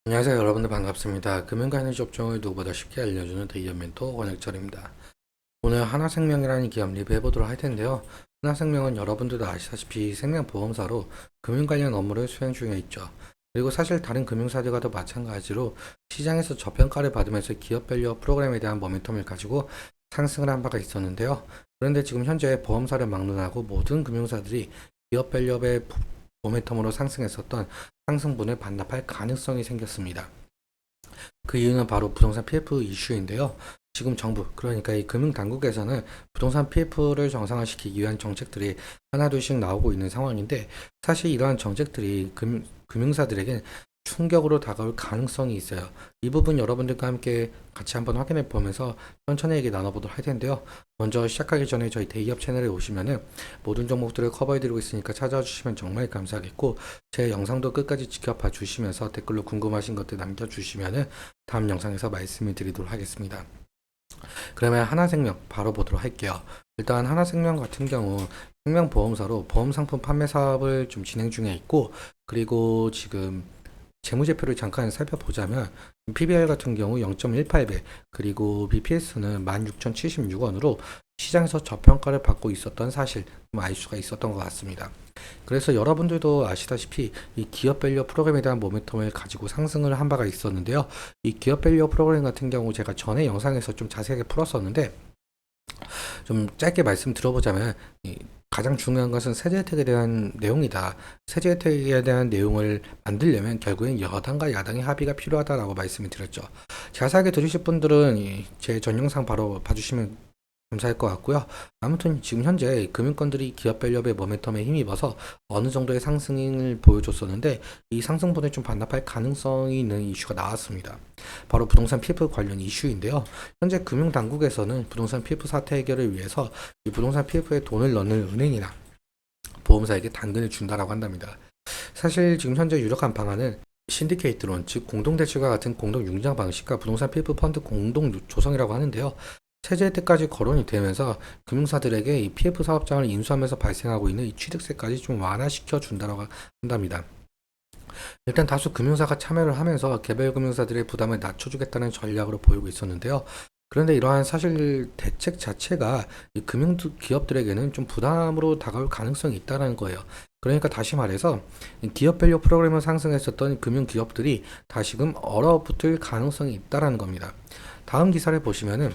안녕하세요 여러분들 반갑습니다. 금융과 에너지 업종을 누구보다 쉽게 알려주는 대기업 멘토 권혁철입니다. 오늘 하나생명이라는 기업 리뷰해보도록 할 텐데요. 하나생명은 여러분들도 아시다시피 생명보험사로 금융 관련 업무를 수행 중에 있죠. 그리고 사실 다른 금융사들과도 마찬가지로 시장에서 저평가를 받으면서 기업밸류 프로그램에 대한 모멘텀을 가지고 상승을 한 바가 있었는데요. 그런데 지금 현재 보험사를 막론하고 모든 금융사들이 기업밸류의 모멘텀으로 상승했었던 상승분을 반납할 가능성이 생겼습니다. 그 이유는 바로 부동산 PF 이슈인데요. 지금 정부, 그러니까 이 금융당국에서는 부동산 PF를 정상화시키기 위한 정책들이 하나둘씩 나오고 있는 상황인데, 사실 이러한 정책들이 금융사들에겐 충격으로 다가올 가능성이 있어요. 이 부분 여러분들과 함께 같이 한번 확인해 보면서 천천히 얘기 나눠보도록 할 텐데요. 먼저 시작하기 전에 저희 대기업 채널에 오시면은 모든 종목들을 커버해 드리고 있으니까 찾아와 주시면 정말 감사하겠고, 제 영상도 끝까지 지켜봐 주시면서 댓글로 궁금하신 것들 남겨주시면은 다음 영상에서 말씀을 드리도록 하겠습니다. 그러면 하나생명 바로 보도록 할게요. 일단 하나생명 같은 경우 생명보험사로 보험상품 판매 사업을 좀 진행 중에 있고, 그리고 지금 재무제표를 잠깐 살펴보자면 PBR 같은 경우 0.18배, 그리고 BPS는 16,076원으로 시장에서 저평가를 받고 있었던 사실 좀 알 수가 있었던 것 같습니다. 그래서 여러분들도 아시다시피 이 기업밸류 프로그램에 대한 모멘텀을 가지고 상승을 한 바가 있었는데요. 이 기업밸류 프로그램 같은 경우 제가 전에 영상에서 좀 자세하게 풀었었는데, 좀 짧게 말씀 들어보자면 가장 중요한 것은 세제 혜택에 대한 내용이다. 세제 혜택에 대한 내용을 만들려면 결국엔 여당과 야당의 합의가 필요하다라고 말씀을 드렸죠. 자세하게 들으실 분들은 제 전 영상 바로 봐주시면 감사할 것 같고요. 아무튼 지금 현재 금융권들이 기업밸류의 모멘텀에 힘입어서 어느 정도의 상승을 보여줬었는데, 이 상승분을 좀 반납할 가능성이 있는 이슈가 나왔습니다. 바로 부동산 PF 관련 이슈인데요. 현재 금융당국에서는 부동산 PF 사태 해결을 위해서 이 부동산 PF에 돈을 넣는 은행이나 보험사에게 단근을 준다라고 한답니다. 사실 지금 현재 유력한 방안은 신디케이트론, 즉 공동대출과 같은 공동융자 방식과 부동산 PF 펀드 공동 조성이라고 하는데요. 세제 혜택까지 거론이 되면서 금융사들에게 이 PF 사업장을 인수하면서 발생하고 있는 이 취득세까지 좀 완화시켜 준다고 한답니다. 일단 다수 금융사가 참여를 하면서 개별 금융사들의 부담을 낮춰주겠다는 전략으로 보이고 있었는데요. 그런데 이러한 사실 대책 자체가 이 금융 기업들에게는 좀 부담으로 다가올 가능성이 있다는 거예요. 그러니까 다시 말해서 기업 밸류 프로그램을 상승했었던 금융 기업들이 다시금 얼어붙을 가능성이 있다는 겁니다. 다음 기사를 보시면은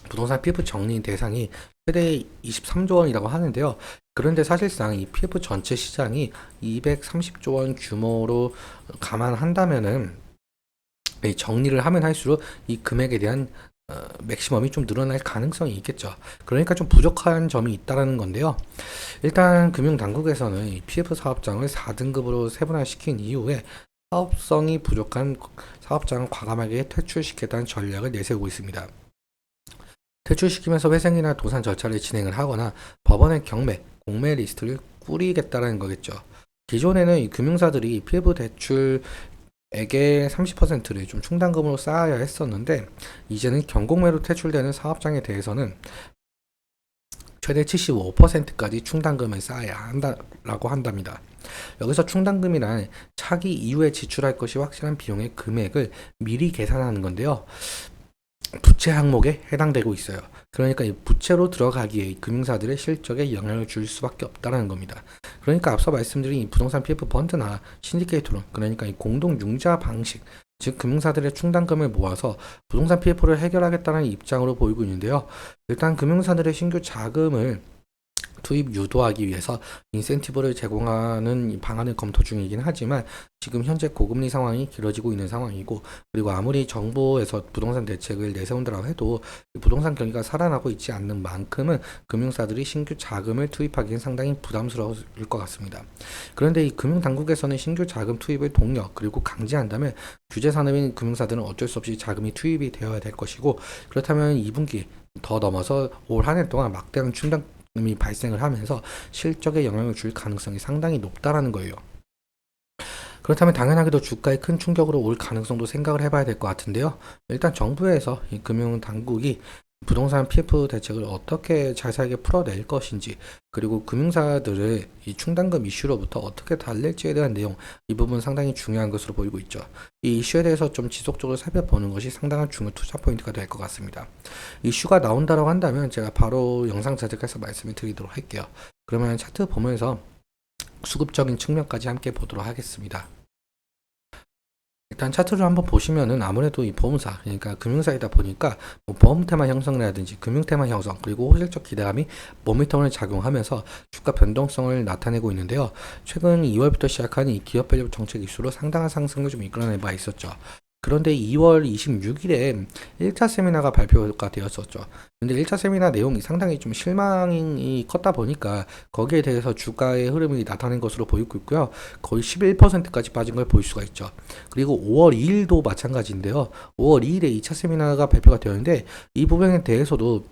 부동산 PF 정리 대상이 최대 23조 원이라고 하는데요. 그런데 사실상 이 PF 전체 시장이 230조 원 규모로 감안한다면은 이 정리를 하면 할수록 이 금액에 대한 맥시멈이 좀 늘어날 가능성이 있겠죠. 그러니까 좀 부족한 점이 있다라는 건데요. 일단 금융당국에서는 이 PF 사업장을 4등급으로 세분화시킨 이후에 사업성이 부족한 사업장을 과감하게 퇴출시켰다는 전략을 내세우고 있습니다. 퇴출시키면서 회생이나 도산 절차를 진행을 하거나 법원의 경매, 공매 리스트를 꾸리겠다라는 거겠죠. 기존에는 이 금융사들이 PF 대출액의 30%를 좀 충당금으로 쌓아야 했었는데, 이제는 경공매로 퇴출되는 사업장에 대해서는 최대 75%까지 충당금을 쌓아야 한다라고 한답니다. 여기서 충당금이란 차기 이후에 지출할 것이 확실한 비용의 금액을 미리 계산하는 건데요. 부채 항목에 해당되고 있어요. 그러니까 이 부채로 들어가기에 금융사들의 실적에 영향을 줄 수밖에 없다는 겁니다. 그러니까 앞서 말씀드린 이 부동산 PF 펀드나 신디케이터론, 그러니까 이 공동 융자 방식, 즉 금융사들의 충당금을 모아서 부동산 PF를 해결하겠다는 입장으로 보이고 있는데요. 일단 금융사들의 신규 자금을 투입 유도하기 위해서 인센티브를 제공하는 방안을 검토 중이긴 하지만, 지금 현재 고금리 상황이 길어지고 있는 상황이고, 그리고 아무리 정부에서 부동산 대책을 내세운다고 해도 부동산 경기가 살아나고 있지 않는 만큼은 금융사들이 신규 자금을 투입하기는 상당히 부담스러울 것 같습니다. 그런데 이 금융당국에서는 신규 자금 투입을 독려 그리고 강제한다면 규제 산업인 금융사들은 어쩔 수 없이 자금이 투입이 되어야 될 것이고, 그렇다면 2분기 더 넘어서 올 한 해 동안 막대한 충당금이 발생을 하면서 실적에 영향을 줄 가능성이 상당히 높다라는 거예요. 그렇다면 당연하게도 주가에 큰 충격으로 올 가능성도 생각을 해봐야 될 것 같은데요. 일단 정부에서 이 금융당국이 부동산 PF 대책을 어떻게 자세하게 풀어낼 것인지, 그리고 금융사들의 이 충당금 이슈로부터 어떻게 달랠지에 대한 내용, 이 부분 상당히 중요한 것으로 보이고 있죠. 이 이슈에 대해서 좀 지속적으로 살펴보는 것이 상당한 중요 투자 포인트가 될 것 같습니다. 이슈가 나온다고 한다면 제가 바로 영상 제작해서 말씀을 드리도록 할게요. 그러면 차트 보면서 수급적인 측면까지 함께 보도록 하겠습니다. 일단 차트를 한번 보시면은 아무래도 이 보험사, 그러니까 금융사이다 보니까 뭐 보험 테마 형성이라든지 금융 테마 형성, 그리고 호실적 기대감이 모멘텀을 작용하면서 주가 변동성을 나타내고 있는데요. 최근 2월부터 시작한 이 기업 밸류 정책 이슈로 상당한 상승을 좀 이끌어낸 바 있었죠. 그런데 2월 26일에 1차 세미나가 발표가 되었었죠. 근데 1차 세미나 내용이 상당히 좀 실망이 컸다 보니까 거기에 대해서 주가의 흐름이 나타낸 것으로 보이고 있고요. 거의 11%까지 빠진 걸 볼 수가 있죠. 그리고 5월 2일도 마찬가지인데요. 5월 2일에 2차 세미나가 발표가 되었는데 이 부분에 대해서도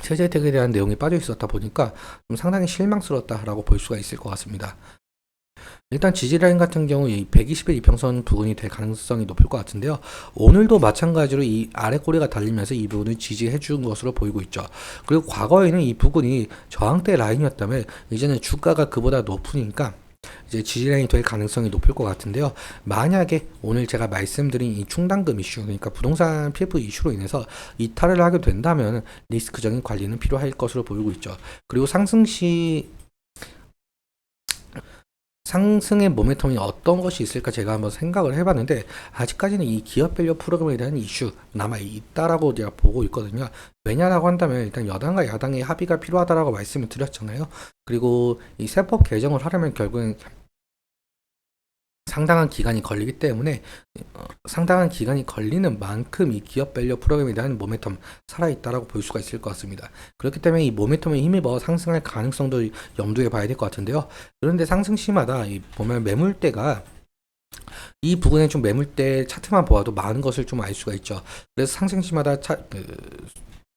세제 혜택에 대한 내용이 빠져 있었다 보니까 좀 상당히 실망스럽다라고 볼 수가 있을 것 같습니다. 일단 지지라인 같은 경우 이 120일 이평선 부근이 될 가능성이 높을 것 같은데요. 오늘도 마찬가지로 이 아래 꼬리가 달리면서 이 부분을 지지해 준 것으로 보이고 있죠. 그리고 과거에는 이 부분이 저항대 라인이었다면 이제는 주가가 그보다 높으니까 이제 지지라인이 될 가능성이 높을 것 같은데요. 만약에 오늘 제가 말씀드린 이 충당금 이슈, 그러니까 부동산 PF 이슈로 인해서 이탈을 하게 된다면 리스크적인 관리는 필요할 것으로 보이고 있죠. 그리고 상승의 모멘텀이 어떤 것이 있을까 제가 한번 생각을 해봤는데 아직까지는 이 기업 밸류 프로그램에 대한 이슈 남아 있다라고 제가 보고 있거든요. 왜냐라고 한다면 일단 여당과 야당의 합의가 필요하다라고 말씀을 드렸잖아요. 그리고 이 세법 개정을 하려면 결국엔 상당한 기간이 걸리기 때문에 상당한 기간이 걸리는 만큼 이 기업 밸류 프로그램에 대한 모멘텀 살아있다라고 볼 수가 있을 것 같습니다. 그렇기 때문에 이 모멘텀에 힘입어 상승할 가능성도 염두에 봐야 될 것 같은데요. 그런데 상승 시마다 이 보면 매물대가 이 부분에 좀 매물대 차트만 보아도 많은 것을 좀 알 수가 있죠. 그래서 상승 시마다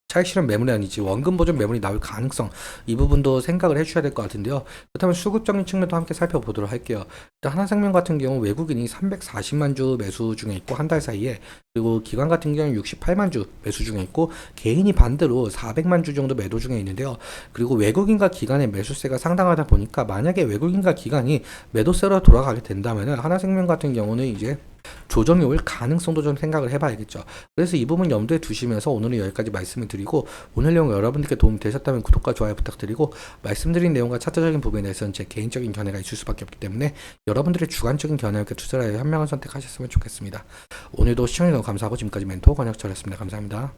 차익 실현 매물이 아니지 원금 보존 매물이 나올 가능성, 이 부분도 생각을 해주셔야 될 것 같은데요. 그렇다면 수급적인 측면도 함께 살펴보도록 할게요. 일단 하나생명 같은 경우 외국인이 340만 주 매수 중에 있고 한 달 사이에, 그리고 기관 같은 경우는 68만 주 매수 중에 있고 개인이 반대로 400만 주 정도 매도 중에 있는데요. 그리고 외국인과 기관의 매수세가 상당하다 보니까 만약에 외국인과 기관이 매도세로 돌아가게 된다면 하나생명 같은 경우는 이제 조정이 올 가능성도 좀 생각을 해봐야겠죠. 그래서 이 부분 염두에 두시면서 오늘은 여기까지 말씀을 드리고, 오늘 내용 여러분들께 도움이 되셨다면 구독과 좋아요 부탁드리고, 말씀드린 내용과 차트적인 부분에 대해서는 제 개인적인 견해가 있을 수밖에 없기 때문에 여러분들의 주관적인 견해와 함께 투자를 현명한 선택하셨으면 좋겠습니다. 오늘도 시청해주셔서 감사하고 지금까지 멘토 권혁철이었습니다. 감사합니다.